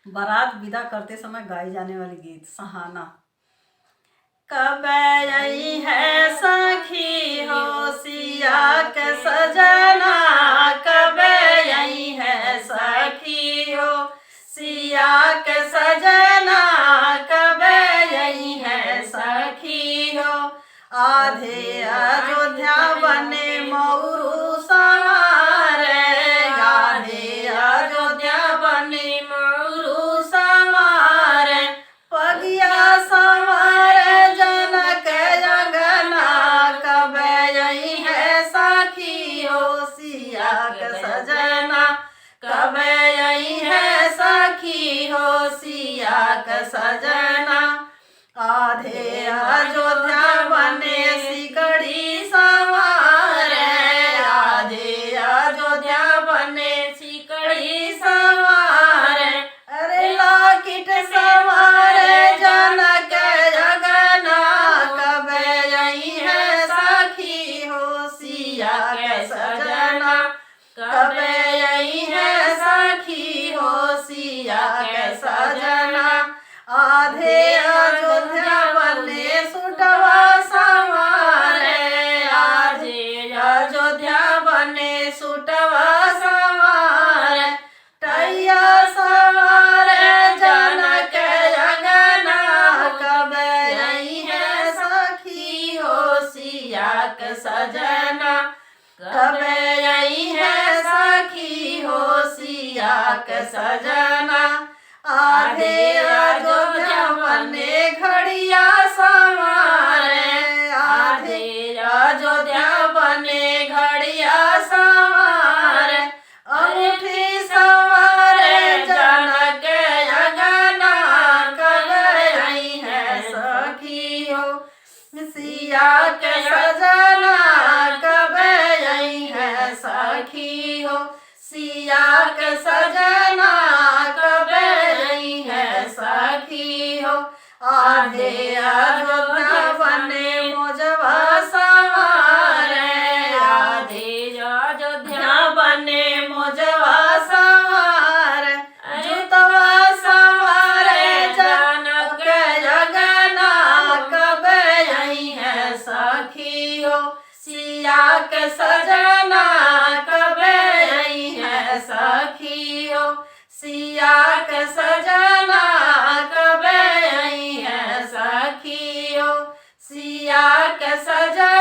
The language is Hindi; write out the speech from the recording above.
बारात विदा करते समय गाई जाने वाली गीत सहाना। कब आई है सखी हो सिया के सजना, कब आई है सखी हो सिया के सजना, कब आई है सखी हो। आधे अयोध्या बने मोरू संवारे, आधे अयोध्या बने मोरू संवारे, पगिया संवारे जनक अंगना, कब आई है सखी हो सिया के सजना, कब आई है सखी हो सिया के सजना। आधे अयोध्या बने सिकड़ी संवारे, आधे अयोध्या बने सिकड़ी संवारे, अरे लॉकेट संवारे जनक अंगना, कब आई है सखी हो सिया के सजना, कब आई है सखी हो सिया के सजना। आधे अयोध्या बने सुटवा संवारे, आधे अयोध्या बने सुटवा संवारे, टैया संवारे जनक अंगना, कब आई है सखी हो सिया के सजना, कब आई है सखी हो सिया के सजना। आधे अयोध्या बने घड़िया संवारे, आधे अयोध्या बने घड़िया संवारे, अंगूठी संवारे जनक अंगना, कब आई है सखी हो सिया के सजना, कब आई है सखी हो सिया के सजना, कब आई है सखी हो। आधे अयोध्या बने मोजवा संवारे, आधे अयोध्या बने मोजवा संवारे, जुतवा संवारे जनक अंगना, कब आई है सखी हो सिया के सजना, कब आई है सखी हो सिया के सजना, कब आई है सखी हो सिया के सजना।